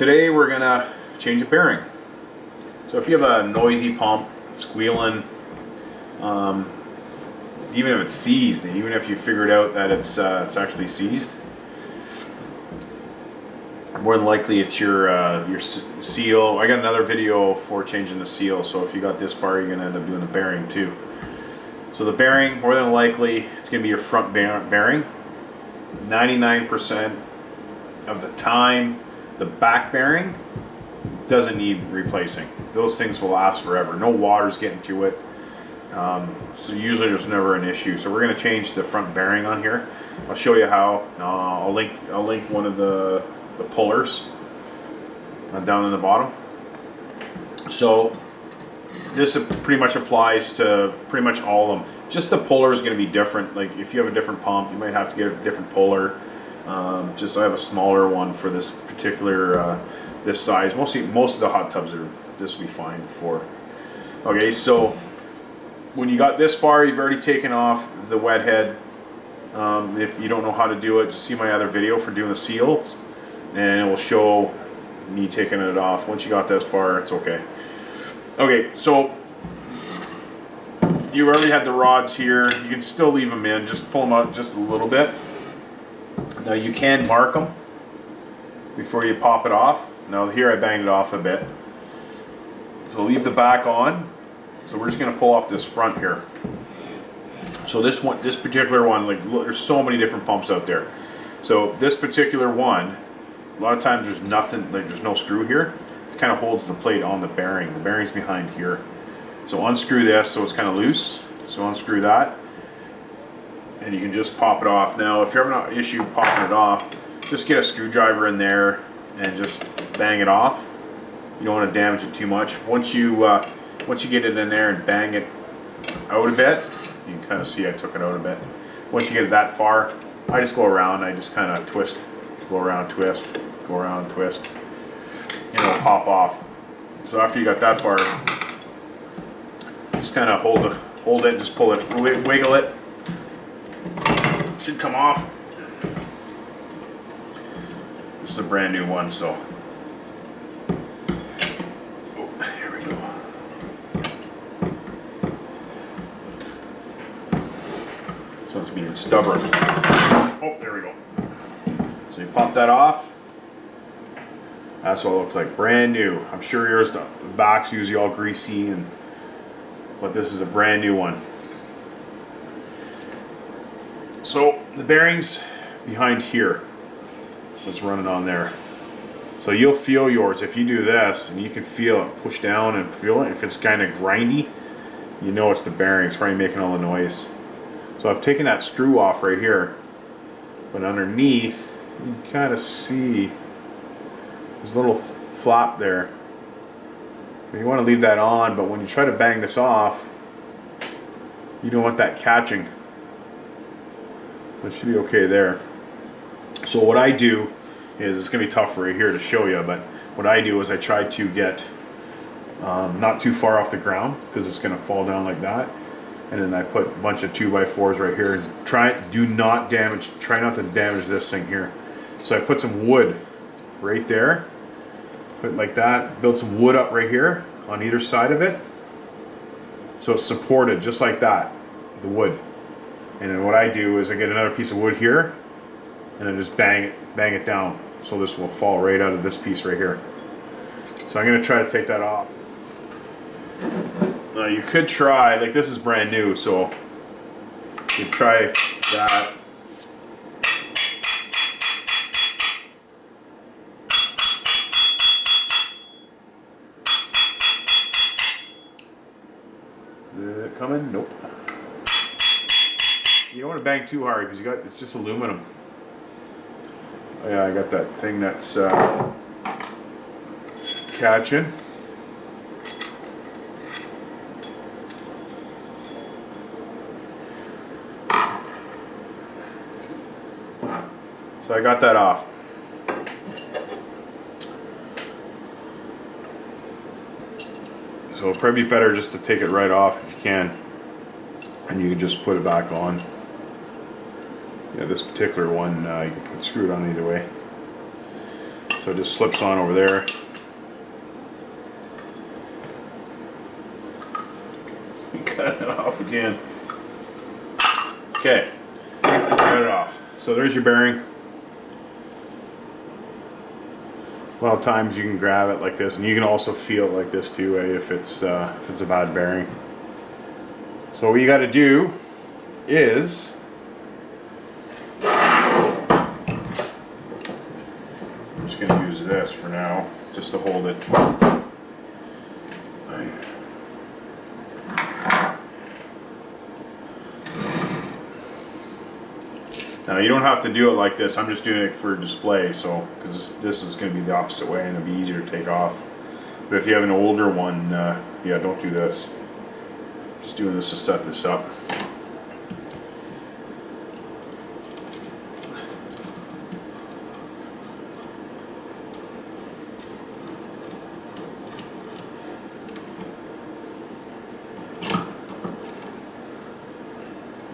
Today we're gonna change a bearing. So if you have a noisy pump, squealing, even if it's seized, and even if you figured out that it's actually seized, more than likely it's your seal. I got another video for changing the seal, so if you got this far, you're gonna end up doing the bearing too. So the bearing, more than likely, it's gonna be your front bearing. 99% of the time, the back bearing doesn't need replacing. Those things will last forever. No water's getting to it. So usually there's never an issue. So we're going to change the front bearing on here. I'll show you how. I'll link one of the pullers down in the bottom. So this pretty much applies to pretty much all of them. Just the puller is going to be different. Like if you have a different pump, you might have to get a different puller. Just I have a smaller one for this particular this size. Most of the hot tubs this will be fine for. Okay, so when you got this far, you've already taken off the wet head. If you don't know how to do it, just see my other video for doing the seals, and it will show me taking it off. Once you got this far, it's okay. Okay, so you already had the rods here. You can still leave them in. Just pull them out just a little bit. Now you can mark them before you pop it off. Now here I banged it off a bit. So leave the back on. So we're just going to pull off this front here. So this particular one, like look, there's so many different pumps out there. So this particular one, a lot of times there's nothing, like there's no screw here. It kind of holds the plate on the bearing. The bearing's behind here. So unscrew this so it's kind of loose. So unscrew that. And you can just pop it off. Now if you're having an issue popping it off, just get a screwdriver in there and just bang it off. You don't want to damage it too much. Once you get it in there and bang it out a bit, you can kind of see I took it out a bit. Once you get it that far, I just go around. I just kind of twist, go around, twist, go around, twist, and it'll pop off. So after you got that far, just kind of hold it, just pull it, wiggle it. Should come off. This is a brand new one, so here we go. This one's being stubborn. Oh, there we go. So you pop that off. That's what it looks like, brand new. I'm sure yours, the back's usually all greasy, but this is a brand new one. So the bearing's behind here, so it's running on there. So you'll feel yours if you do this, and you can feel it push down and feel it. If it's kind of grindy, you know it's the bearing. It's probably making all the noise. So I've taken that screw off right here, but underneath you can kind of see there's a little flap there. You want to leave that on, but when you try to bang this off, you don't want that catching. It should be okay there. So what I do is, it's going to be tough right here to show you, but what I do is I try to get not too far off the ground, because it's going to fall down like that. And then I put a bunch of 2x4s right here. And try not to damage this thing here. So I put some wood right there. Put it like that. Build some wood up right here on either side of it. So it's supported just like that, the wood. And then what I do is I get another piece of wood here, and then just bang it down. So this will fall right out of this piece right here. So I'm going to try to take that off. Now you could try, like this is brand new, so you could try that. Did it come in? Nope. You don't want to bang too hard because it's just aluminum. Oh yeah, I got that thing that's catching. So I got that off. So it'll probably be better just to take it right off if you can. And you can just put it back on. Yeah, this particular one, you can screw it on either way. So So it just slips on over there. Cut it off again. Okay, cut it off. So there's your bearing. A lot of times you can grab it like this, and you can also feel it like this too, if it's a bad bearing. So what you got to do is I'm just going to use this for now, just to hold it. Now you don't have to do it like this. I'm just doing it for display, so because this is going to be the opposite way and it'll be easier to take off. But if you have an older one, yeah, don't do this. Just doing this to set this up.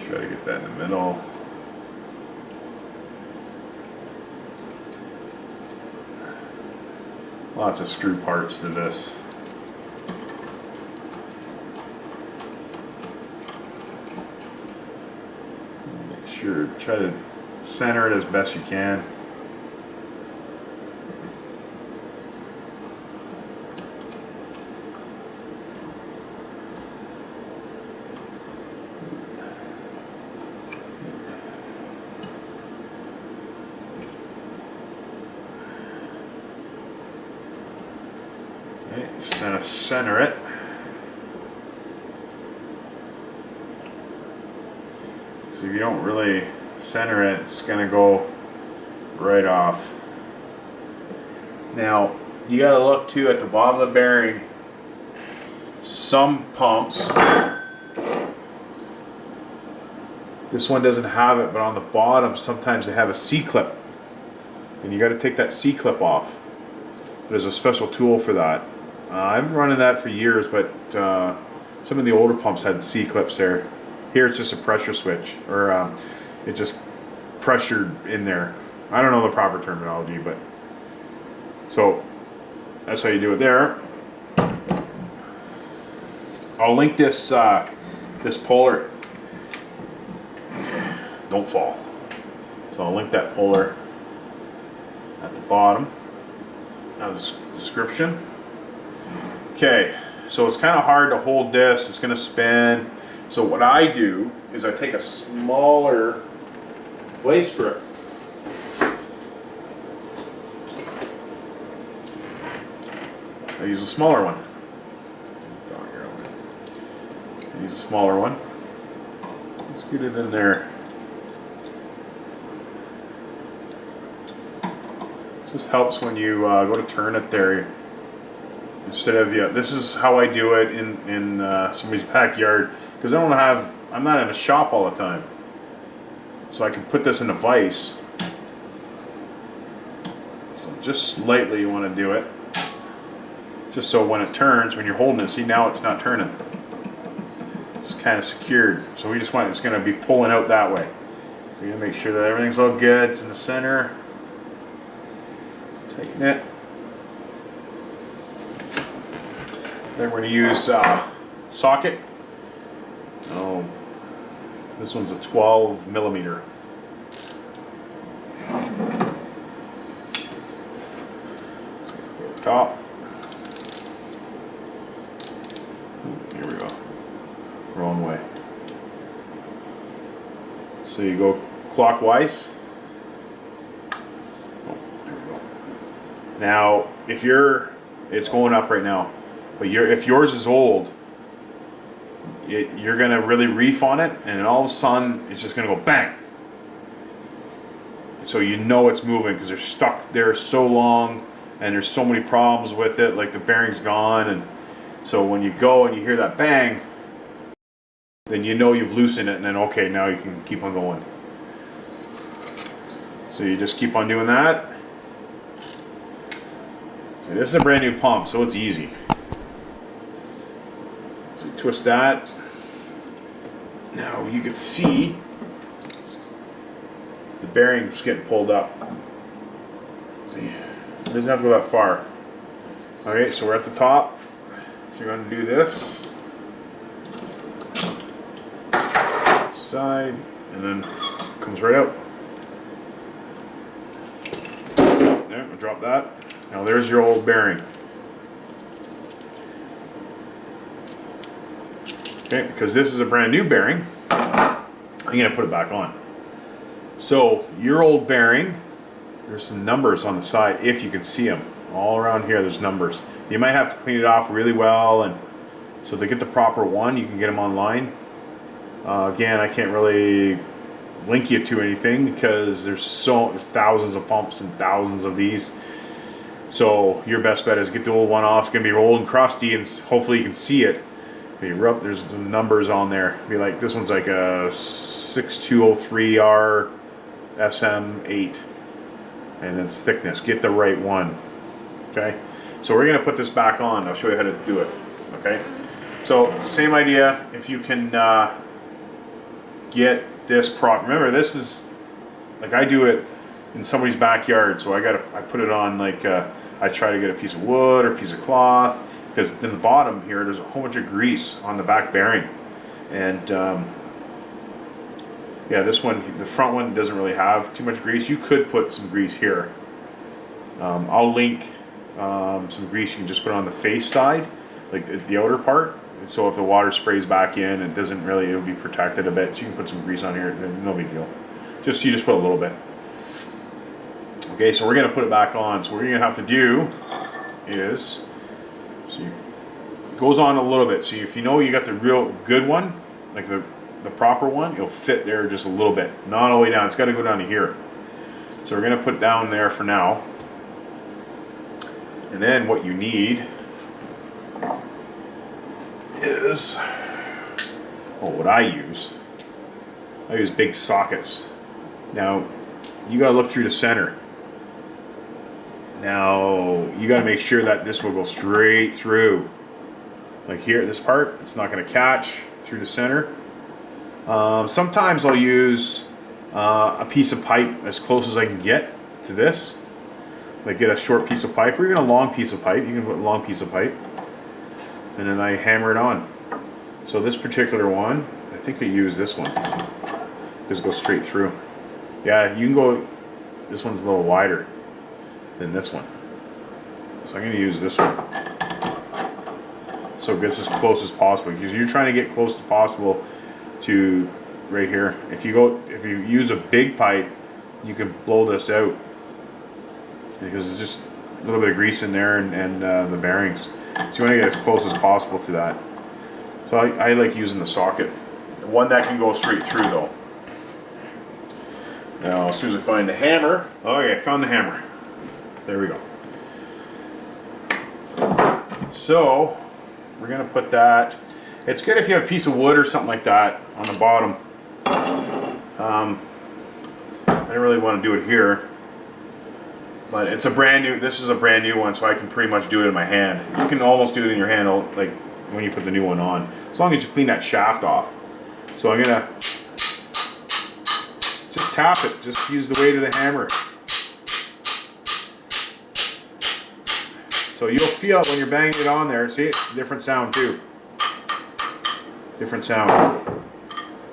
Try to get that in the middle. Lots of screw parts to this. Make sure, try to center it as best you can. Just kind of center it. So if you don't really center it, it's going to go right off. Now, you got to look too at the bottom of the bearing. Some pumps, this one doesn't have it, but on the bottom sometimes they have a C-clip. And you got to take that C-clip off. There's a special tool for that. I've been running that for years, but some of the older pumps had C-clips there. Here it's just a pressure switch, or it's just pressured in there. I don't know the proper terminology, but so that's how you do it there. I'll link this this puller. Don't fall. So I'll link that puller at the bottom of the description. Okay, so it's kind of hard to hold this. It's going to spin. So what I do is I take a smaller vice grip. I use a smaller one. I use a smaller one. Let's get it in there. It just helps when you go to turn it there. Instead of, yeah, this is how I do it in somebody's backyard, because I'm not in a shop all the time. So I can put this in a vise. So just slightly you want to do it. Just so when it turns, when you're holding it, see now it's not turning. It's kind of secured. So we just want, it's going to be pulling out that way. So you got to make sure that everything's all good. It's in the center. Tighten it. Then we're going to use socket. Oh, this one's a 12 millimeter. Top. Here we go. Wrong way. So you go clockwise. Oh, there we go. Now, if it's going up right now. But if yours is old, you're going to really reef on it, and then all of a sudden, it's just going to go bang. So you know it's moving because they're stuck there so long, and there's so many problems with it, like the bearing's gone. And so when you go and you hear that bang, then you know you've loosened it, and then okay, now you can keep on going. So you just keep on doing that. So this is a brand new pump, so it's easy. So you twist that. Now you can see the bearing's getting pulled up. See, this doesn't have to go that far. Okay, so we're at the top. So you're going to do this. Side, and then comes right out. There, we'll drop that. Now there's your old bearing. Okay, because this is a brand new bearing, I'm going to put it back on. So your old bearing, there's some numbers on the side, if you can see them. All around here there's numbers. You might have to clean it off really well, and so to get the proper one, you can get them online. Again, I can't really link you to anything because there's thousands of pumps and thousands of these. So your best bet is get the old one off. It's going to be old and crusty, and hopefully you can see it. There's some numbers on there. Be like, this one's like a 6203R SM8, and it's thickness. Get the right one. Okay, so we're going to put this back on. I'll show you how to do it. Okay, so same idea. If you can get this prop. Remember, this is like, I do it in somebody's backyard, so I put it on like I try to get a piece of wood or a piece of cloth, because in the bottom here there's a whole bunch of grease on the back bearing, and yeah, this one, the front one, doesn't really have too much grease. You could put some grease here. I'll link some grease you can just put on the face side, like the outer part. So if the water sprays back in, it doesn't really, it'll be protected a bit. So you can put some grease on here, no big deal. You just put a little bit. Okay, so we're gonna put it back on. So what you're gonna have to do is, it goes on a little bit. So if you know you got the real good one, like the proper one, it'll fit there just a little bit. Not all the way down, it's gotta go down to here. So we're gonna put down there for now. And then what you need is, what I use big sockets. Now you got to look through the center. Now you got to make sure that this will go straight through, like here, this part, it's not going to catch through the center. Sometimes I'll use a piece of pipe as close as I can get to this, like get a short piece of pipe or even a long piece of pipe. You can put a long piece of pipe, and then I hammer it on. So this particular one, I think I use this one because it goes straight through. Yeah, you can go, this one's a little wider than this one. So I'm going to use this one. So it gets as close as possible, because you're trying to get close as possible to right here. If you use a big pipe, you can blow this out because it's just a little bit of grease in there and the bearings. So you want to get as close as possible to that. So I like using the socket. The one that can go straight through though. Now as soon as I find the hammer, okay, I found the hammer. There we go. So we're going to put that, it's good if you have a piece of wood or something like that on the bottom. I don't really want to do it here, but it's a brand new, this is a brand new one, so I can pretty much do it in my hand. You can almost do it in your hand like when you put the new one on, as long as you clean that shaft off. So I'm gonna just tap it, just use the weight of the hammer. So you'll feel it when you're banging it on there. See it? Different sound too. Different sound.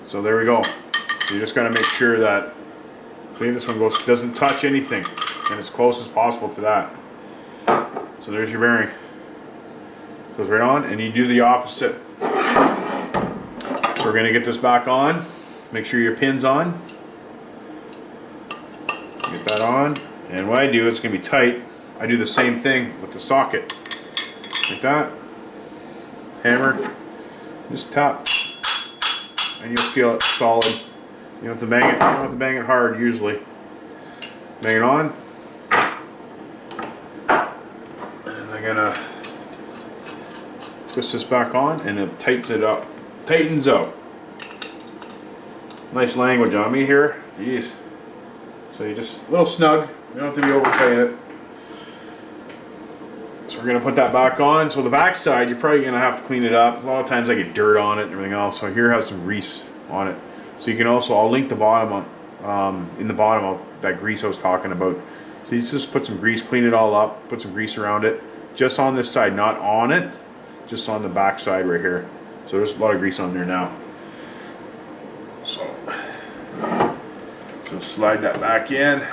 So there we go. So you just gotta make sure that, see, this one doesn't touch anything, and as close as possible to that. So there's your bearing. Goes right on, and you do the opposite. So we're gonna get this back on. Make sure your pin's on. Get that on, and what I do, it's gonna be tight. I do the same thing with the socket, like that. Hammer, just tap, and you'll feel it solid. You don't have to bang it. You don't have to bang it hard usually. Bang it on, and I'm gonna twist this back on, and it tightens it up. Tightens up. Nice language on me here. Jeez. So you just a little snug. You don't have to be over tight it. So we're gonna put that back on. So the back side, you're probably gonna have to clean it up. A lot of times I get dirt on it and everything else. So here has some grease on it. So you can also, I'll link the bottom on, in the bottom of that grease I was talking about. So you just put some grease, clean it all up, put some grease around it. Just on this side, not on it, just on the back side right here. So there's a lot of grease on there now. So slide that back in.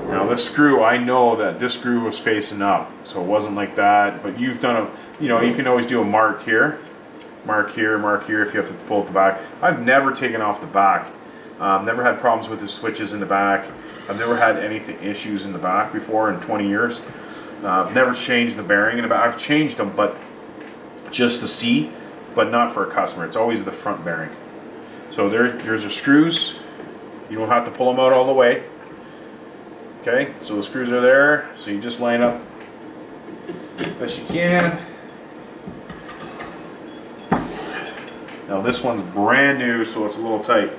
Now this screw, I know that this screw was facing up, so it wasn't like that, but you've done a, you know, you can always do a mark here, mark here, mark here if you have to pull it the back. I've never taken off the back. Never had problems with the switches in the back. I've never had anything issues in the back before in 20 years. Never changed the bearing in the back. I've changed them, but just to see, but not for a customer. It's always the front bearing. So there's the screws. You don't have to pull them out all the way. Okay, so the screws are there. So you just line up as best you can. Now this one's brand new, so it's a little tight.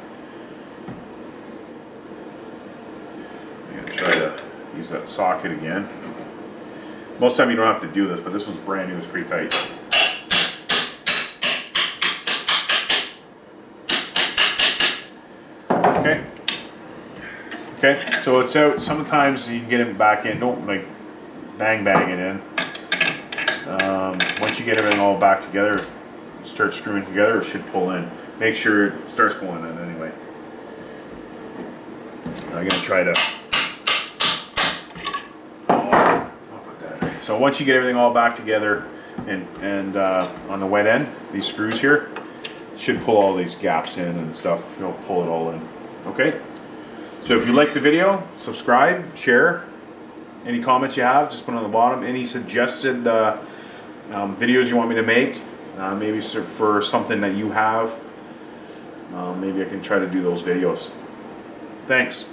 I'm gonna try to use that socket again. Most of the time you don't have to do this, but this one's brand new, it's pretty tight. Okay. Okay, so it's out. Sometimes you can get it back in. Don't like bang it in. Once you get everything all back together, start screwing together, it should pull in. Make sure it starts pulling in anyway. I'm gonna try to. I'll put that. So once you get everything all back together, and on the wet end, these screws here should pull all these gaps in and stuff. You'll pull it all in. Okay. So if you liked the video, subscribe, share. Any comments you have, just put on the bottom. Any suggested videos you want me to make, maybe for something that you have, maybe I can try to do those videos. Thanks.